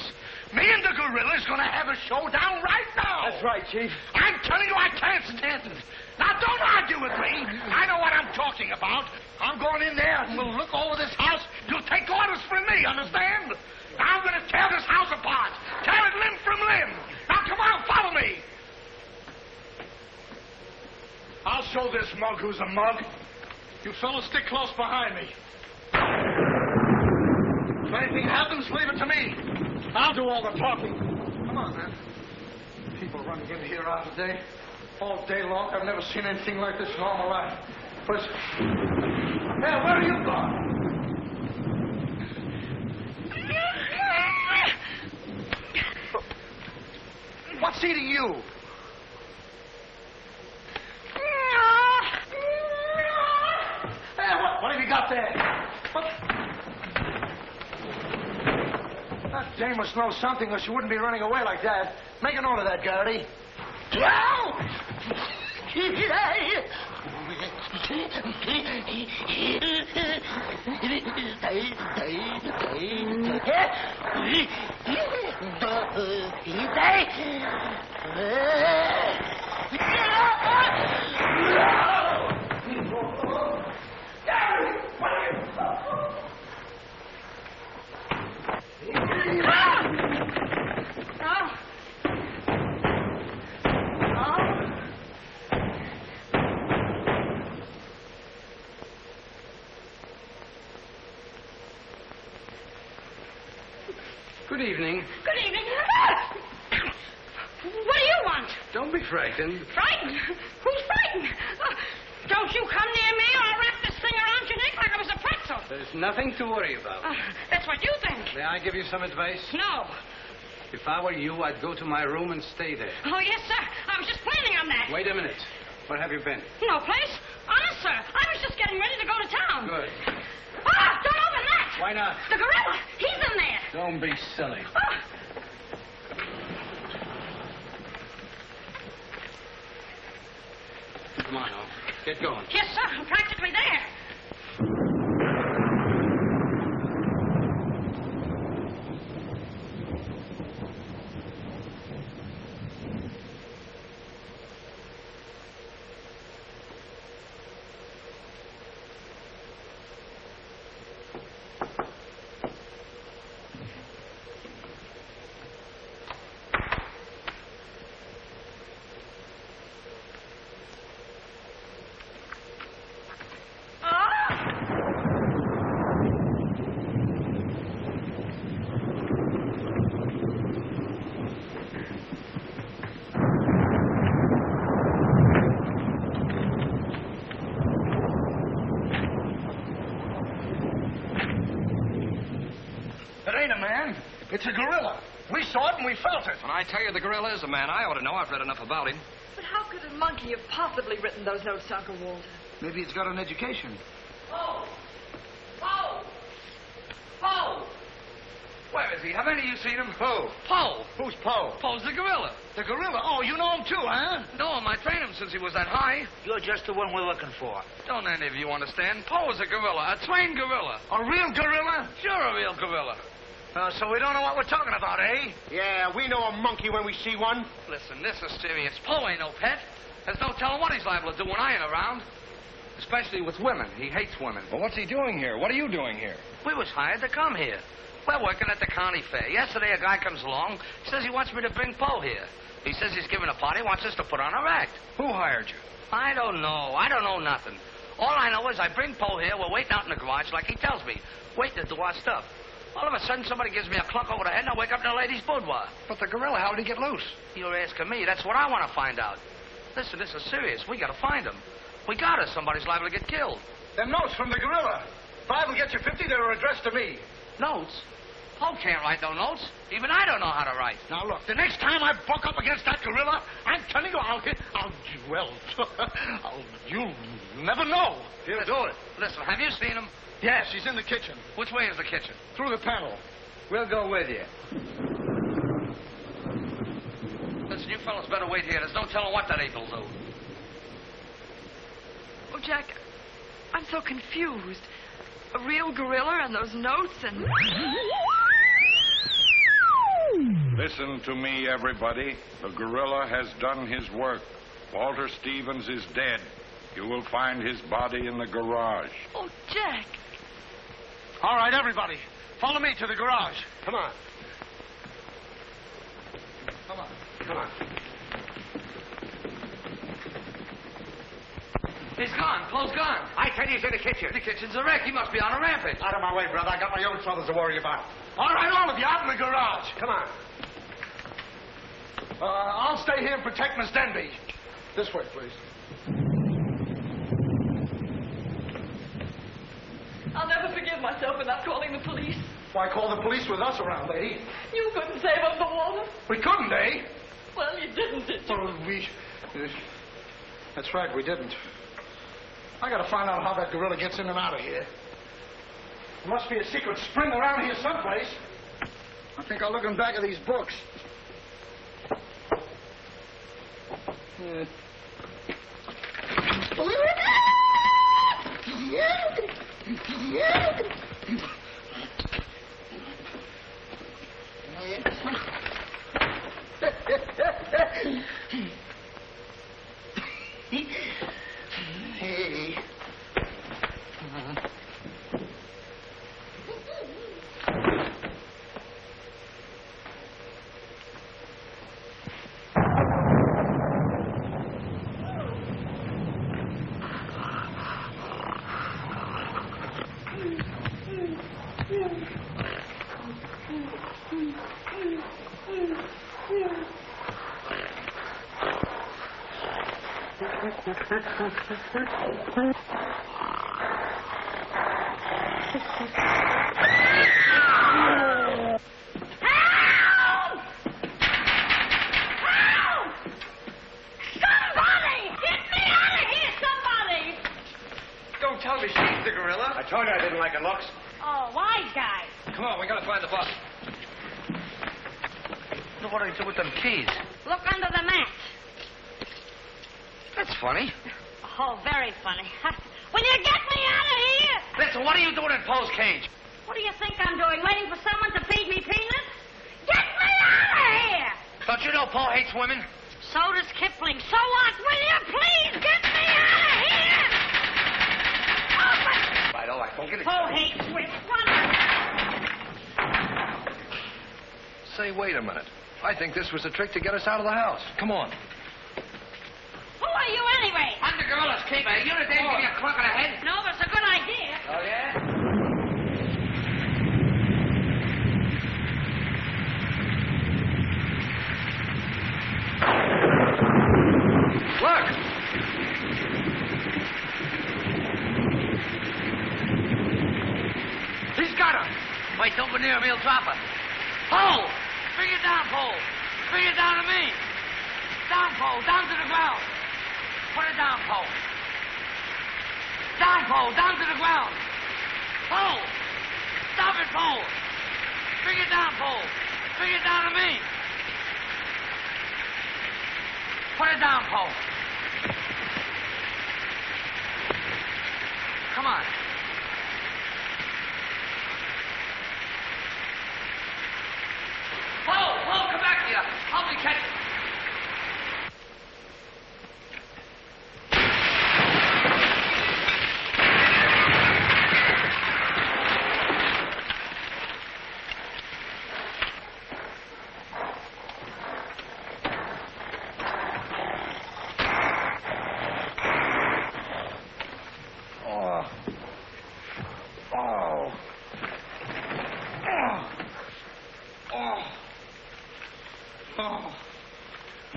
Me and the gorilla's gonna have a showdown right now. That's right, Chief. I'm telling you, I can't stand it. Now, don't argue with me. I know what I'm talking about. I'm going in there and we'll look over this house. You'll take orders from me, understand? I'm going to tear this house apart. Tear it limb from limb. Now, come on, follow me. I'll show this mug who's a mug. You fellas stick close behind me. If anything happens, leave it to me. I'll do all the talking. Come on, man. People running in here out today, all day long. I've never seen anything like this in all my life. Listen. Hey, where are you going? What's eating you? Hey, what have you got there? What? That dame must know something or she wouldn't be running away like that. Make a note of that, Garrity. Good evening. Good evening. What do you want? Don't be frightened. Frightened? Who's frightened? Don't you come near me or I'll wrap this thing around your neck like I was a pretzel. There's nothing to worry about. That's what you think. May I give you some advice? No. If I were you, I'd go to my room and stay there. Oh, yes, sir. I was just planning on that. Wait a minute. Where have you been? No place. Honest, sir. I was just getting ready to go to town. Good. Ah, don't open that. Why not? The gorilla. He's in there. Don't be silly. Come on, now. Get going. Yes, sir. I'm practically there. It's a gorilla. We saw it and we felt it. When I tell you the gorilla is a man, I ought to know. I've read enough about him. But how could a monkey have possibly written those notes to Uncle Walter? Maybe it's got an education. Poe! Poe! Poe! Where is he? Haven't you seen him? Who? Poe. Who's Poe? Poe's the gorilla. The gorilla? Oh, you know him too, huh? No, I trained him since he was that high. You're just the one we're looking for. Don't any of you understand? Poe is a gorilla, a trained gorilla. A real gorilla? Sure, a real gorilla. So we don't know what we're talking about, eh? Yeah, we know a monkey when we see one. Listen, this is serious. Poe ain't no pet. There's no telling what he's liable to do when I ain't around. Especially with women. He hates women. Well, what's he doing here? What are you doing here? We was hired to come here. We're working at the county fair. Yesterday, a guy comes along, says he wants me to bring Poe here. He says he's giving a party, wants us to put on a act. Who hired you? I don't know. I don't know nothing. All I know is I bring Poe here. We're waiting out in the garage like he tells me. Waiting to do our stuff. All of a sudden, somebody gives me a clunk over the head, and I wake up in a lady's boudoir. But the gorilla, how did he get loose? You're asking me. That's what I want to find out. Listen, this is serious. We got to find him. We got to. Somebody's liable to get killed. They're notes from the gorilla. If I will get you 50, they're addressed to me. Notes? Paul can't write no notes. Even I don't know how to write. Now, look, the next time I buck up against that gorilla, I'm telling you, you'll never know. He'll do it. Listen, have you seen him? Yes, he's in the kitchen. Which way is the kitchen? Through the panel. We'll go with you. Listen, you fellas better wait here. There's no telling what that ape will do. Oh, Jack, I'm so confused. A real gorilla and those notes and... Listen to me, everybody. The gorilla has done his work. Walter Stevens is dead. You will find his body in the garage. Oh, Jack. All right, everybody. Follow me to the garage. Come on. Come on. Come on. He's gone. Paul's gone. I tell you, he's in the kitchen. The kitchen's a wreck. He must be on a rampage. Out of my way, brother. I got my own troubles to worry about. All right, all of you, out in the garage. Come on. I'll stay here and protect Miss Denby. This way, please. I'll never forgive myself for not calling the police. Why call the police with us around, eh? You couldn't save him from Walter. We couldn't, eh? Well, you didn't, did you? Oh, that's right, we didn't. I gotta find out how that gorilla gets in and out of here. There must be a secret spring around here someplace. I think I'll look in back of these books. Hey. Don't tell me she's the gorilla. I told you I didn't like her looks. Oh, wise guy. Come on, we gotta find the boss. What do they do with them keys? Look under the mat. That's funny. Oh, very funny. Will you get me out of here? Listen, what are you doing in Poe's cage? What do you think I'm doing? Waiting for someone to feed me peanuts? Get me out of here! Don't you know Poe hates women? So does Kipling. So what? Will you please get me out of here? Open! All right, don't get it. Poe hates women. Say, wait a minute. I think this was a trick to get us out of the house. Come on. Who are you anyway? I'm the gorilla's keeper. You know they give me a clunk on the head? No, but it's a good idea. Oh, yeah? Look! He's got her. Wait, don't go near him. He'll drop her. Pole! Bring it down, Pole. Bring it down to me. Down, Pole. Down to the ground. Put it down, Pole. Down, Pole. Down to the ground. Pole! Stop it, Pole. Bring it down, Pole. Bring it down to me. Put it down, Pole. Come on. Pole, come back here. Help me catch it.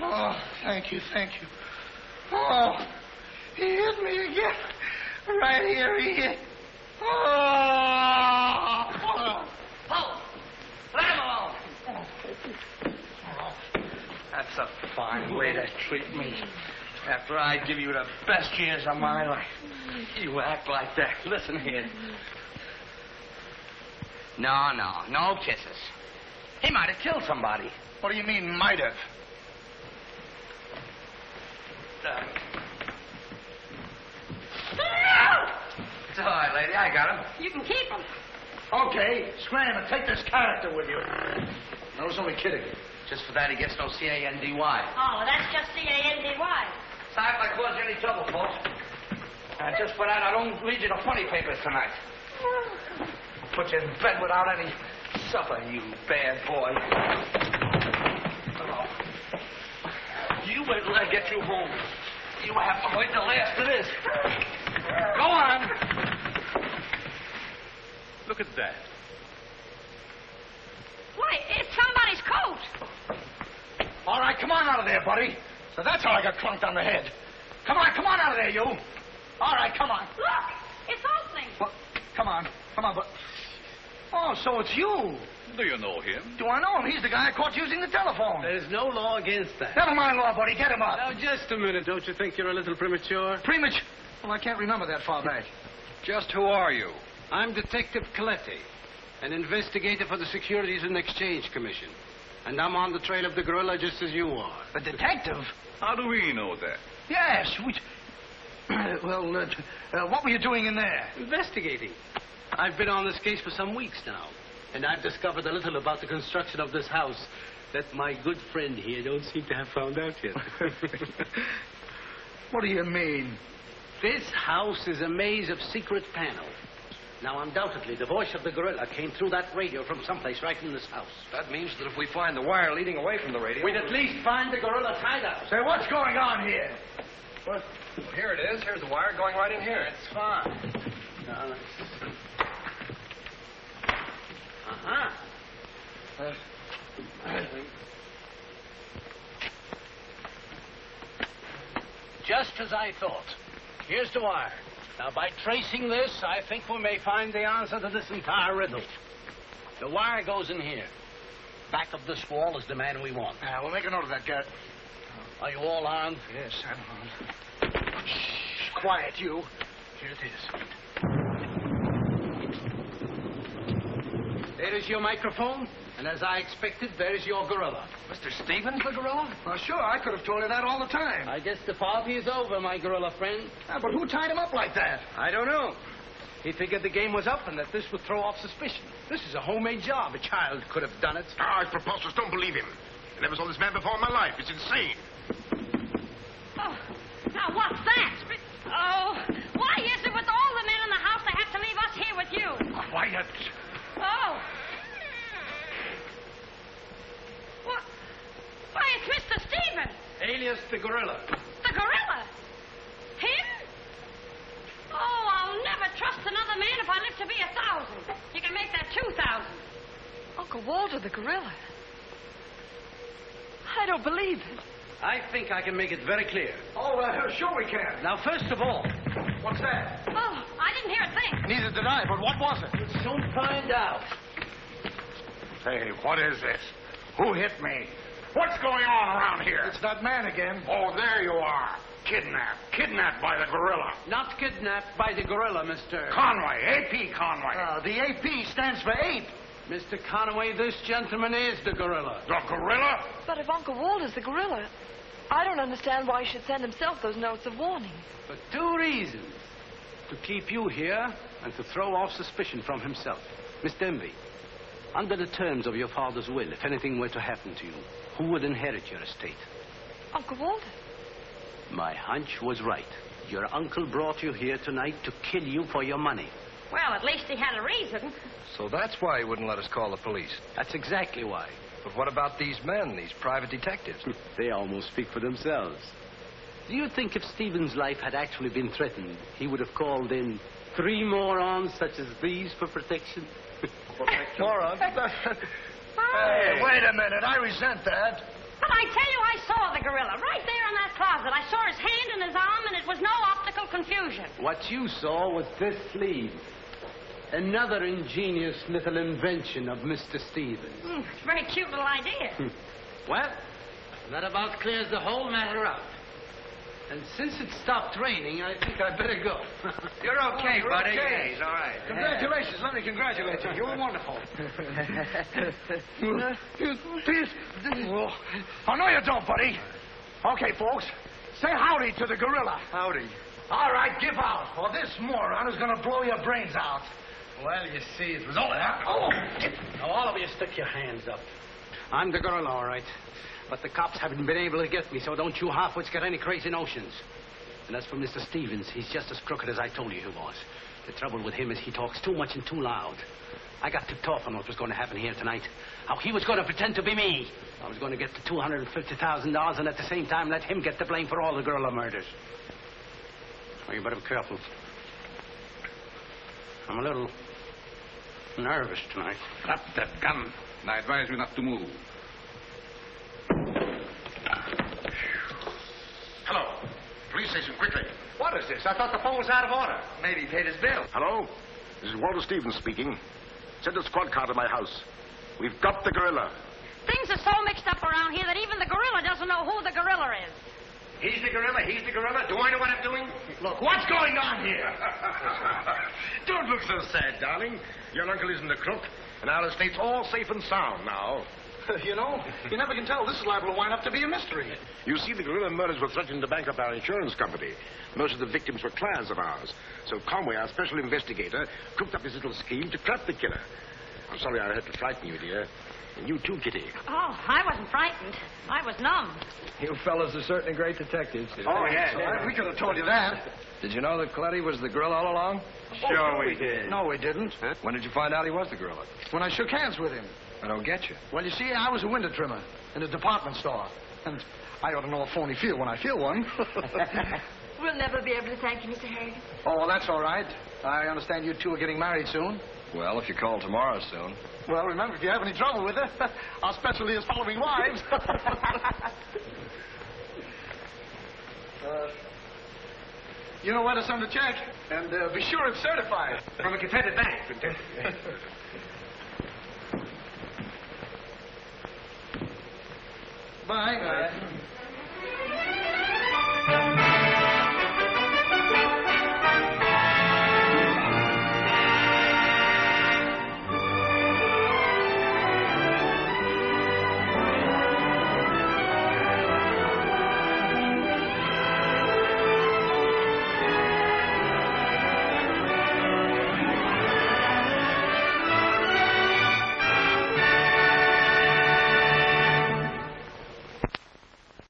Oh, thank you. Oh, he hit me again. Right here, he hit. Oh! Let him alone. That's a fine way to treat me. After I give you the best years of my life, you act like that. Listen here. No kisses. He might have killed somebody. What do you mean, might have? It's all right, lady. I got him. You can keep him. Okay, scram and take this character with you. I was only kidding. Just for that, he gets no C-A-N-D-Y. Oh, that's just C-A-N-D-Y. Sorry if I caused you any trouble, folks. Just for that, I don't read you the funny papers tonight. Put you in bed without any supper, you bad boy. Oh. You wait till I get you home. You have to wait the last of this. Go on. Look at that. Why, it's somebody's coat. All right, come on out of there, buddy. So that's how I got clunked on the head. Come on out of there, you. All right, come on. Look, it's opening. Well, come on, but... Oh, so it's you. Do you know him? Do I know him? He's the guy I caught using the telephone. There's no law against that. Never mind law, buddy. Get him up. Now, just a minute. Don't you think you're a little premature? Premature? Well, I can't remember that far back. Just who are you? I'm Detective Coletti, an investigator for the Securities and Exchange Commission. And I'm on the trail of the gorilla just as you are. The detective? How do we know that? Yes. What were you doing in there? Investigating. I've been on this case for some weeks now, and I've discovered a little about the construction of this house that my good friend here don't seem to have found out yet. What do you mean? This house is a maze of secret panels. Now, undoubtedly, the voice of the gorilla came through that radio from someplace right in this house. That means that if we find the wire leading away from the radio... we'd at least find the gorilla's hideout. Say, what's going on here? What? Well, here it is. Here's the wire going right in here. It's fine. Now, let's... Just as I thought. Here's the wire. Now, by tracing this, I think we may find the answer to this entire riddle. The wire goes in here. Back of this wall is the man we want. We'll make a note of that, Gert. Are you all armed? Yes, I'm armed. Shh, quiet, you. Here it is. There is your microphone, and as I expected, there is your gorilla. Mr. Stevens, the gorilla? Well, sure, I could have told you that all the time. I guess the party is over, my gorilla friend. But who tied him up like that? I don't know. He figured the game was up and that this would throw off suspicion. This is a homemade job. A child could have done it. It's preposterous. Don't believe him. I never saw this man before in my life. It's insane. Oh, now what's that? Oh, why is it with all the men in the house they have to leave us here with you? Quiet. Oh. What? Why, it's Mr. Stevens. Alias the gorilla. The gorilla? Him? Oh, I'll never trust another man if I live to be 1,000. You can make that 2,000. Uncle Walter, the gorilla. I don't believe it. I think I can make it very clear. Oh, sure we can. Now, first of all... What's that? Oh, I didn't hear a thing. Neither did I, but what was it? We'll soon find out. Hey, what is this? Who hit me? What's going on around here? It's that man again. Oh, there you are. Kidnapped. Kidnapped by the gorilla. Not kidnapped by the gorilla, Mr. Conway. A.P. Conway. The AP stands for ape. Mr. Conway, this gentleman is the gorilla. The gorilla? But if Uncle Walter's the gorilla, I don't understand why he should send himself those notes of warning. For two reasons. To keep you here and to throw off suspicion from himself. Miss Denby, under the terms of your father's will, if anything were to happen to you, who would inherit your estate? Uncle Walter. My hunch was right. Your uncle brought you here tonight to kill you for your money. Well, at least he had a reason. So that's why he wouldn't let us call the police. That's exactly why. But what about these men, these private detectives? They almost speak for themselves. Do you think if Stephen's life had actually been threatened, he would have called in 3 morons such as these for protection? Morons? Hey, a minute. I resent that. But I tell you, I saw the gorilla right there in that closet. I saw his hand and his arm, and it was no optical confusion. What you saw was this sleeve. Another ingenious little invention of Mr. Stevens. It's a very cute little idea. Well, that about clears the whole matter up. And since it stopped raining, I think I'd better go. You're okay, buddy. Okay. Yeah, he's all right. Congratulations. Let me congratulate you. You were wonderful. Please. Oh, no, you don't, buddy. Okay, folks. Say howdy to the gorilla. Howdy. All right, give out, or this moron is going to blow your brains out. Well, you see, it was all that. Oh! Now, all of you stick your hands up. I'm the gorilla, all right. But the cops haven't been able to get me, so don't you half-wits get any crazy notions. And as for Mr. Stevens, he's just as crooked as I told you he was. The trouble with him is he talks too much and too loud. I got tipped off on what was going to happen here tonight. How he was going to pretend to be me. I was going to get the $250,000 and at the same time let him get the blame for all the gorilla murders. Well, you better be careful. I'm a little nervous tonight. Drop that gun, and I advise you not to move. Hello. Police station, quickly. What is this? I thought the phone was out of order. Maybe he paid his bill. Hello? This is Walter Stevens speaking. Send a squad car to my house. We've got the gorilla. Things are so mixed up around here that even the gorilla doesn't know who the gorilla is. He's the gorilla. He's the gorilla. Do I know what I'm doing? Look, what's going on here? Don't look so sad, darling. Your uncle isn't a crook, and our estate's all safe and sound now. You know, you never can tell. This is liable to wind up to be a mystery. You see, the gorilla murders were threatening to bankrupt our insurance company. Most of the victims were clients of ours. So Conway, our special investigator, cooked up this little scheme to trap the killer. I'm sorry I had to frighten you, dear. And you too, Kitty. Oh, I wasn't frightened. I was numb. You fellas are certainly great detectives. Oh, yeah. We could have told you that. Did you know that Coletti was the gorilla all along? Sure we did. No, we didn't. Huh? When did you find out he was the gorilla? When I shook hands with him. I don't get you. Well, you see, I was a window trimmer in a department store. And I ought to know a phony feel when I feel one. We'll never be able to thank you, Mr. Harrigan. Oh, well, that's all right. I understand you two are getting married soon. Well, if you call tomorrow soon. Well, remember, if you have any trouble with her, our specialty is following wives. You know where to send a check, and be sure it's certified. From a competitive bank. Bye.